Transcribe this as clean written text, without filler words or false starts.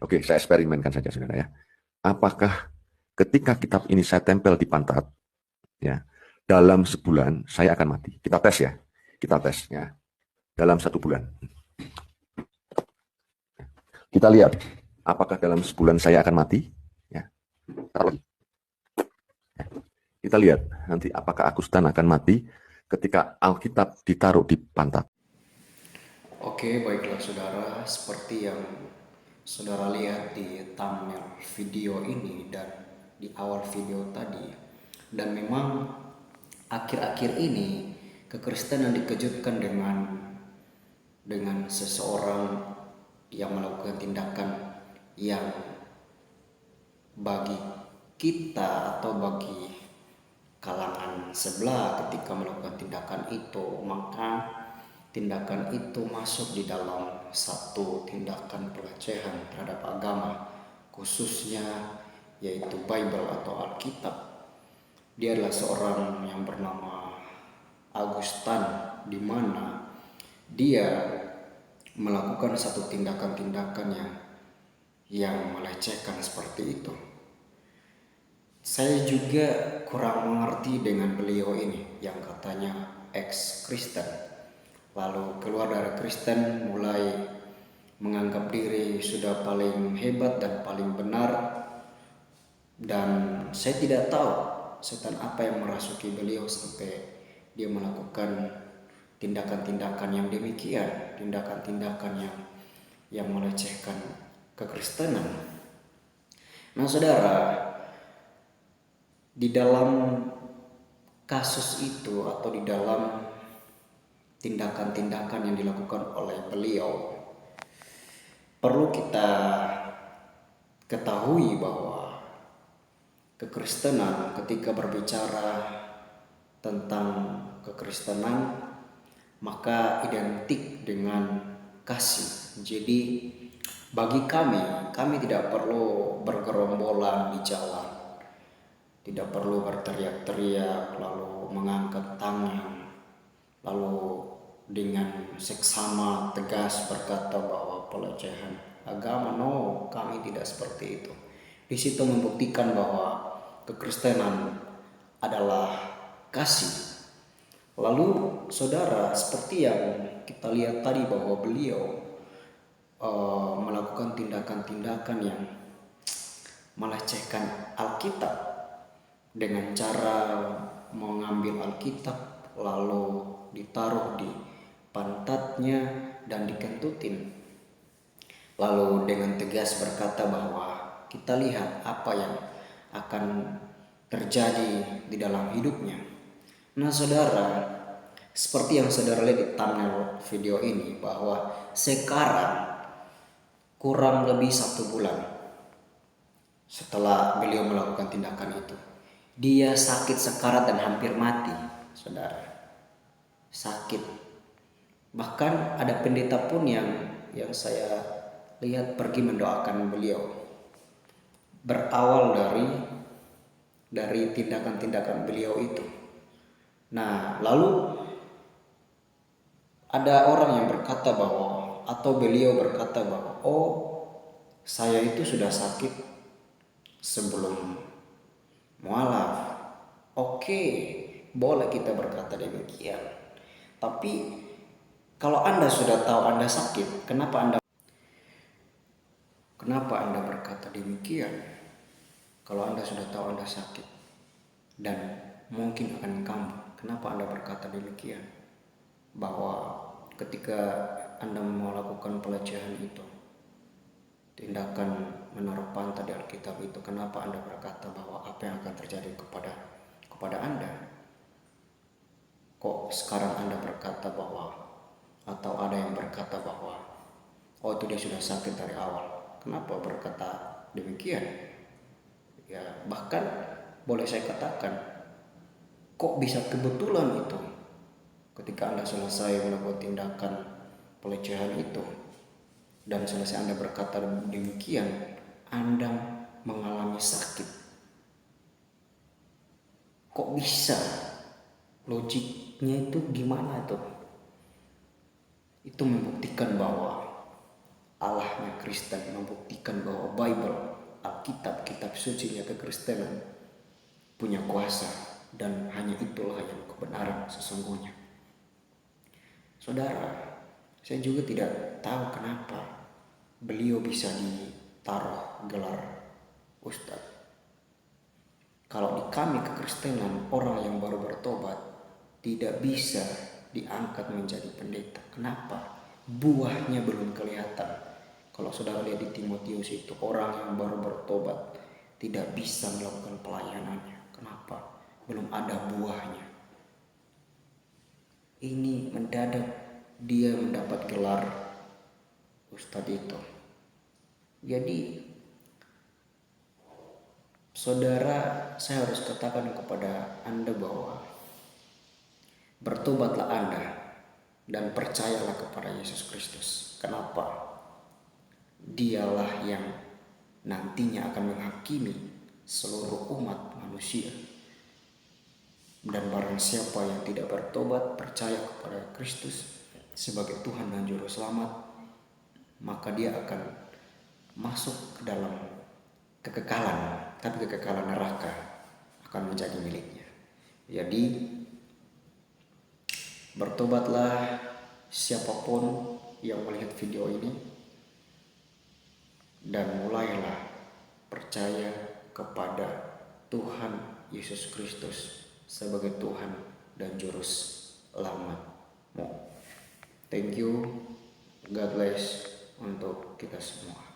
Oke, saya eksperimenkan saja, saudara ya. Apakah ketika kitab ini saya tempel di pantat, ya, dalam sebulan saya akan mati? Kita tes ya, kita tes ya. Dalam 1 bulan, kita lihat apakah dalam sebulan saya akan mati? Ya, kita lihat nanti apakah Agustan akan mati ketika Alkitab ditaruh di pantat. Oke, baiklah saudara, seperti yang saudara lihat di thumbnail video ini dan di awal video tadi. Dan memang akhir-akhir ini kekristenan dikejutkan dengan seseorang yang melakukan tindakan yang bagi kita atau bagi kalangan sebelah ketika melakukan tindakan itu, maka tindakan itu masuk di dalam satu tindakan pelecehan terhadap agama, khususnya yaitu Bible atau Alkitab. Dia adalah seorang yang bernama Augustan, di mana dia melakukan satu tindakan-tindakan yang melecehkan seperti itu. Saya juga kurang mengerti dengan beliau ini yang katanya ex-Kristen, lalu keluar dari Kristen mulai menganggap diri sudah paling hebat dan paling benar, dan saya tidak tahu setan apa yang merasuki beliau sampai dia melakukan tindakan-tindakan yang demikian, tindakan-tindakan yang melecehkan kekristenan. Nah, saudara, di dalam kasus itu atau di dalam tindakan-tindakan yang dilakukan oleh beliau, perlu kita ketahui bahwa kekristenan ketika berbicara tentang kekristenan maka identik dengan kasih. Jadi bagi kami tidak perlu bergerombolan di jalan, tidak perlu berteriak-teriak lalu mengangkat tangan, lalu dengan seksama tegas berkata bahwa pelecehan agama. No, kami tidak seperti itu. Di situ membuktikan bahwa kekristenan adalah kasih. Lalu saudara, seperti yang kita lihat tadi bahwa beliau melakukan tindakan-tindakan yang melecehkan Alkitab dengan cara mengambil Alkitab lalu ditaruh di pantatnya dan dikentutin, lalu dengan tegas berkata bahwa kita lihat apa yang akan terjadi di dalam hidupnya. Nah saudara, seperti yang saudara lihat di thumbnail video ini, bahwa sekarang kurang lebih 1 bulan setelah beliau melakukan tindakan itu, dia sakit sekarat dan hampir mati, saudara. Sakit. Bahkan ada pendeta pun yang saya lihat pergi mendoakan beliau. Berawal dari tindakan-tindakan beliau itu. Nah, lalu ada orang yang berkata bahwa, atau beliau berkata bahwa, oh, saya itu sudah sakit sebelum mualaf. Oke, boleh kita berkata demikian. Tapi kalau Anda sudah tahu Anda sakit, kenapa Anda berkata demikian? Kalau Anda sudah tahu Anda sakit dan mungkin akan kambuh, kenapa Anda berkata demikian? Bahwa ketika Anda melakukan pelecehan itu, tindakan menaruh pantat di Alkitab itu, kenapa Anda berkata bahwa apa yang akan terjadi kepada Anda? Kok sekarang Anda berkata bahwa, atau ada yang berkata bahwa, oh itu dia sudah sakit dari awal. Kenapa berkata demikian? Ya, bahkan boleh saya katakan, kok bisa kebetulan itu ketika Anda selesai melakukan tindakan pelecehan itu dan selesai Anda berkata demikian, Anda mengalami sakit. Kok bisa? Logiknya itu gimana tuh? Itu membuktikan bahwa Allahnya Kristen, membuktikan bahwa Bible, Alkitab, kitab sucinya kekristenan punya kuasa, dan hanya itulah yang kebenaran sesungguhnya. Saudara, saya juga tidak tahu kenapa beliau bisa ditaruh gelar Ustadz. Kalau di kami kekristenan, orang yang baru bertobat tidak bisa diangkat menjadi pendeta. Kenapa? Buahnya belum kelihatan. Kalau saudara lihat di Timotius itu, orang yang baru bertobat tidak bisa melakukan pelayanannya. Kenapa? Belum ada buahnya. Ini mendadak dia mendapat gelar Ustadz itu. Jadi saudara, saya harus katakan kepada Anda bahwa bertobatlah Anda dan percayalah kepada Yesus Kristus. Kenapa? Dialah yang nantinya akan menghakimi seluruh umat manusia. Dan barang siapa yang tidak bertobat, percaya kepada Kristus sebagai Tuhan dan Juru Selamat, maka dia akan masuk ke dalam kekekalan, tapi kekekalan neraka akan menjadi miliknya. Jadi bertobatlah siapapun yang melihat video ini, dan mulailah percaya kepada Tuhan Yesus Kristus sebagai Tuhan dan Juru Selamatmu. Thank you, God bless untuk kita semua.